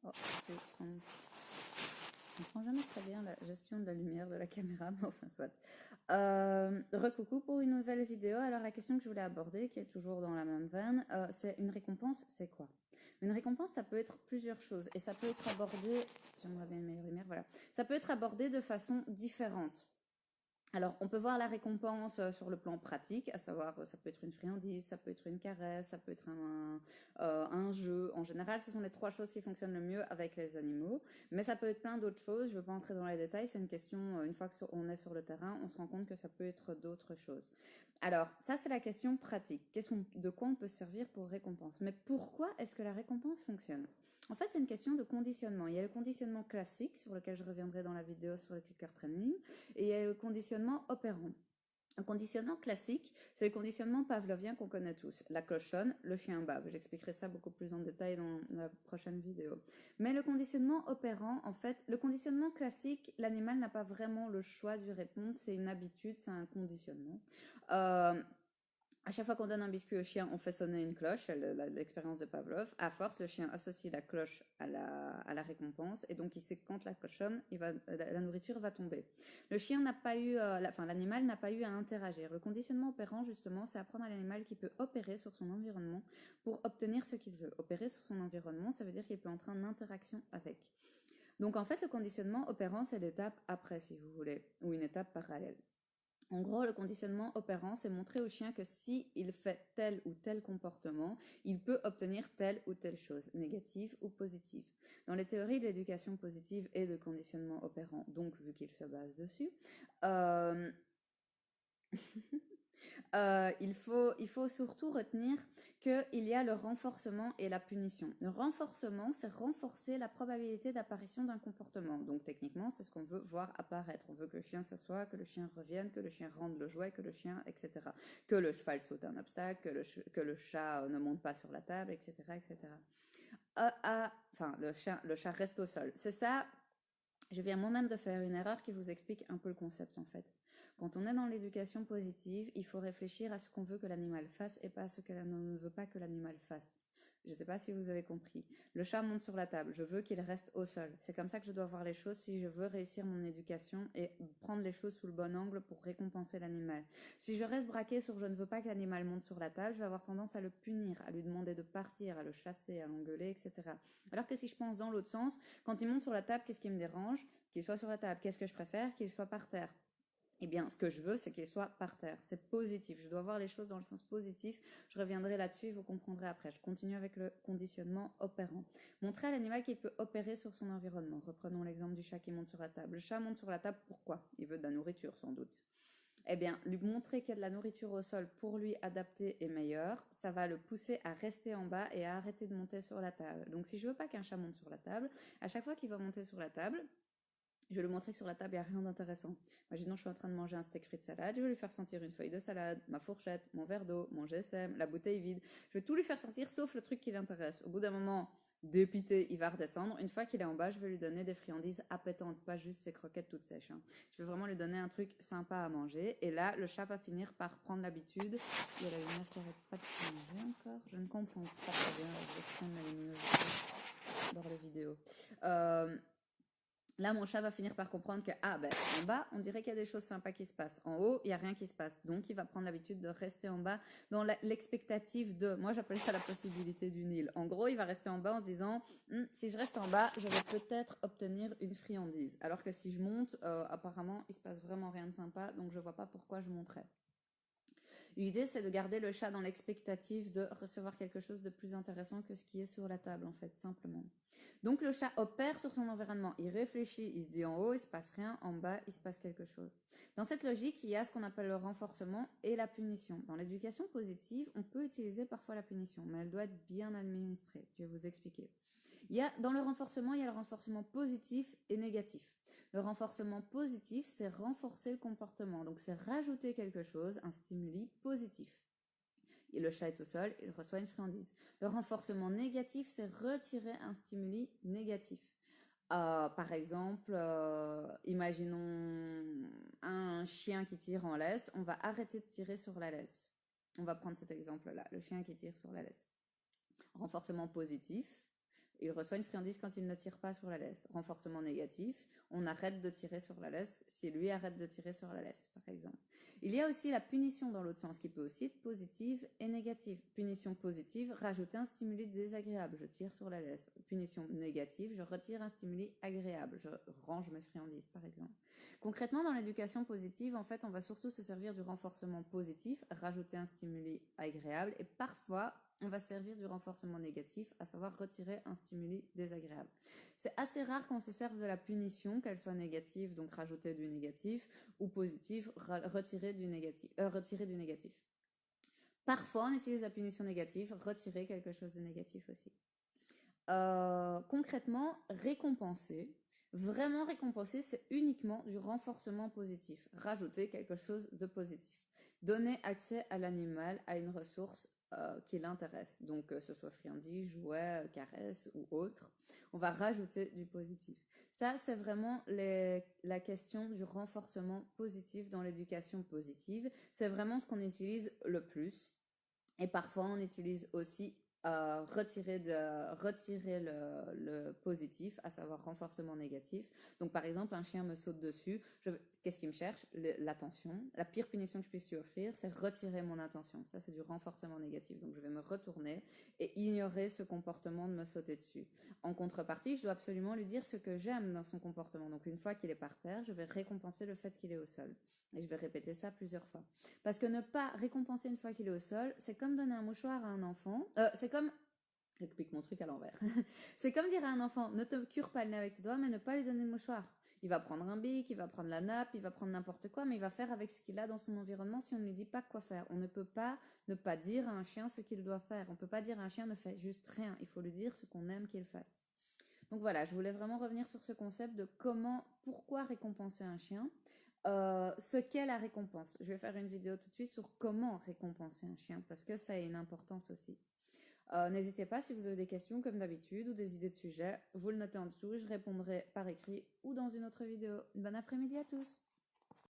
Oh, je comprends jamais très bien la gestion de la lumière de la caméra, mais enfin soit. Recoucou pour une nouvelle vidéo. Alors la question que je voulais aborder, qui est toujours dans la même veine, c'est une récompense, c'est quoi? Une récompense, ça peut être plusieurs choses et ça peut être abordé, j'aimerais bien une meilleure lumière, voilà. Ça peut être abordé de façon différente. Alors, on peut voir la récompense sur le plan pratique, à savoir, ça peut être une friandise, ça peut être une caresse, ça peut être un jeu. En général, ce sont les trois choses qui fonctionnent le mieux avec les animaux, mais ça peut être plein d'autres choses. Je ne veux pas entrer dans les détails, c'est une question, une fois qu'on est sur le terrain, on se rend compte que ça peut être d'autres choses. Alors, ça, c'est la question pratique. De quoi on peut se servir pour récompense? Mais pourquoi est-ce que la récompense fonctionne? En fait, c'est une question de conditionnement. Il y a le conditionnement classique, sur lequel je reviendrai dans la vidéo sur le clicker training, et il y a le conditionnement opérant. Un conditionnement classique, c'est le conditionnement pavlovien qu'on connaît tous. La cloche sonne, le chien bave. J'expliquerai ça beaucoup plus en détail dans la prochaine vidéo. Mais le conditionnement opérant, en fait, le conditionnement classique, l'animal n'a pas vraiment le choix de lui répondre. C'est une habitude, c'est un conditionnement. Euh, à chaque fois qu'on donne un biscuit au chien, on fait sonner une cloche, l'expérience de Pavlov. À force, le chien associe la cloche à la récompense, et donc il sait que quand la cloche sonne, la nourriture va tomber. Le chien n'a pas eu, l'animal n'a pas eu à interagir. Le conditionnement opérant, justement, c'est apprendre à l'animal qui peut opérer sur son environnement pour obtenir ce qu'il veut. Opérer sur son environnement, ça veut dire qu'il peut entrer en interaction avec. Donc en fait, le conditionnement opérant, c'est l'étape après, si vous voulez, ou une étape parallèle. En gros, le conditionnement opérant, c'est montrer au chien que si il fait tel ou tel comportement, il peut obtenir telle ou telle chose, négative ou positive. Dans les théories de l'éducation positive et de conditionnement opérant, donc vu qu'il se base dessus, euh, il faut surtout retenir qu'il y a le renforcement et la punition. Le renforcement, c'est renforcer la probabilité d'apparition d'un comportement. Donc techniquement, c'est ce qu'on veut voir apparaître. On veut que le chien s'assoie, que le chien revienne, que le chien rende le jouet, que le chien, etc. Que le cheval saute un obstacle, que le chat ne monte pas sur la table, etc. etc. Enfin, le chat reste au sol. C'est ça. Je viens moi-même de faire une erreur qui vous explique un peu le concept en fait. Quand on est dans l'éducation positive, il faut réfléchir à ce qu'on veut que l'animal fasse et pas à ce qu'elle ne veut pas que l'animal fasse. Je ne sais pas si vous avez compris. Le chat monte sur la table, je veux qu'il reste au sol. C'est comme ça que je dois voir les choses si je veux réussir mon éducation et prendre les choses sous le bon angle pour récompenser l'animal. Si je reste braqué sur je ne veux pas que l'animal monte sur la table, je vais avoir tendance à le punir, à lui demander de partir, à le chasser, à l'engueuler, etc. Alors que si je pense dans l'autre sens, quand il monte sur la table, qu'est-ce qui me dérange? Qu'il soit sur la table. Qu'est-ce que je préfère? Qu'il soit par terre. Eh bien, ce que je veux, c'est qu'il soit par terre. C'est positif. Je dois voir les choses dans le sens positif. Je reviendrai là-dessus et vous comprendrez après. Je continue avec le conditionnement opérant. Montrer à l'animal qu'il peut opérer sur son environnement. Reprenons l'exemple du chat qui monte sur la table. Le chat monte sur la table, pourquoi? Il veut de la nourriture, sans doute. Eh bien, lui montrer qu'il y a de la nourriture au sol pour lui adapter et meilleur, ça va le pousser à rester en bas et à arrêter de monter sur la table. Donc, si je veux pas qu'un chat monte sur la table, à chaque fois qu'il va monter sur la table, je vais lui montrer que sur la table, il n'y a rien d'intéressant. Imaginons, je suis en train de manger un steak frites salade, je vais lui faire sentir une feuille de salade, ma fourchette, mon verre d'eau, mon GSM, la bouteille vide. Je vais tout lui faire sentir sauf le truc qui l'intéresse. Au bout d'un moment, dépité, il va redescendre. Une fois qu'il est en bas, je vais lui donner des friandises appétantes, pas juste ses croquettes toutes sèches. Hein. Je vais vraiment lui donner un truc sympa à manger. Et là, le chat va finir par prendre l'habitude. Il y a la lumière qui n'arrête pas de changer encore. Je ne comprends pas très bien. Je vais prendre la luminosité dans les vidéos. Là, mon chat va finir par comprendre que, en bas, on dirait qu'il y a des choses sympas qui se passent. En haut, il n'y a rien qui se passe. Donc, il va prendre l'habitude de rester en bas dans l'expectative de, moi j'appelle ça la possibilité du Nil. En gros, il va rester en bas en se disant, si je reste en bas, je vais peut-être obtenir une friandise. Alors que si je monte, apparemment, il se passe vraiment rien de sympa, donc je vois pas pourquoi je monterais. L'idée, c'est de garder le chat dans l'expectative de recevoir quelque chose de plus intéressant que ce qui est sur la table, en fait, simplement. Donc, le chat opère sur son environnement. Il réfléchit, il se dit en haut, il se passe rien, en bas, il se passe quelque chose. Dans cette logique, il y a ce qu'on appelle le renforcement et la punition. Dans l'éducation positive, on peut utiliser parfois la punition, mais elle doit être bien administrée. Je vais vous expliquer. Dans le renforcement, il y a le renforcement positif et négatif. Le renforcement positif, c'est renforcer le comportement. Donc, c'est rajouter quelque chose, un stimuli positif. Et le chat est au sol, il reçoit une friandise. Le renforcement négatif, c'est retirer un stimuli négatif. Par exemple, imaginons un chien qui tire en laisse, on va arrêter de tirer sur la laisse. On va prendre cet exemple-là, le chien qui tire sur la laisse. Renforcement positif, il reçoit une friandise quand il ne tire pas sur la laisse. Renforcement négatif, on arrête de tirer sur la laisse si lui arrête de tirer sur la laisse, par exemple. Il y a aussi la punition dans l'autre sens qui peut aussi être positive et négative. Punition positive, rajouter un stimuli désagréable, je tire sur la laisse. Punition négative, je retire un stimuli agréable, je range mes friandises, par exemple. Concrètement, dans l'éducation positive, en fait, on va surtout se servir du renforcement positif, rajouter un stimuli agréable, et parfois, on va servir du renforcement négatif, à savoir retirer un stimuli désagréable. C'est assez rare qu'on se serve de la punition, qu'elle soit négative, donc rajouter du négatif, ou positive, retirer du négatif. Parfois, on utilise la punition négative, retirer quelque chose de négatif aussi. Concrètement, récompenser, vraiment récompenser, c'est uniquement du renforcement positif. Rajouter quelque chose de positif. Donner accès à l'animal à une ressource qui l'intéresse. Donc, que ce soit friandise, jouet, caresse ou autre. On va rajouter du positif. Ça, c'est vraiment la question du renforcement positif dans l'éducation positive. C'est vraiment ce qu'on utilise le plus. Et parfois, on utilise aussi retirer le positif, à savoir renforcement négatif. Donc, par exemple, un chien me saute dessus. Qu'est-ce qu'il me cherche? L'attention. La pire punition que je puisse lui offrir, c'est retirer mon attention. Ça, c'est du renforcement négatif. Donc, je vais me retourner et ignorer ce comportement de me sauter dessus. En contrepartie, je dois absolument lui dire ce que j'aime dans son comportement. Donc, une fois qu'il est par terre, je vais récompenser le fait qu'il est au sol. Et je vais répéter ça plusieurs fois. Parce que ne pas récompenser une fois qu'il est au sol, c'est comme donner un mouchoir à un enfant. C'est comme... J'explique mon truc à l'envers. C'est comme dire à un enfant, ne te cure pas le nez avec tes doigts, mais ne pas lui donner le mouchoir. Il va prendre un bic, il va prendre la nappe, il va prendre n'importe quoi, mais il va faire avec ce qu'il a dans son environnement si on ne lui dit pas quoi faire. On ne peut pas ne pas dire à un chien ce qu'il doit faire. On ne peut pas dire à un chien ne fais juste rien. Il faut lui dire ce qu'on aime qu'il fasse. Donc voilà, je voulais vraiment revenir sur ce concept de pourquoi récompenser un chien. Ce qu'est la récompense. Je vais faire une vidéo tout de suite sur comment récompenser un chien parce que ça a une importance aussi. N'hésitez pas si vous avez des questions comme d'habitude ou des idées de sujets, vous le notez en dessous, je répondrai par écrit ou dans une autre vidéo. Bon après-midi à tous!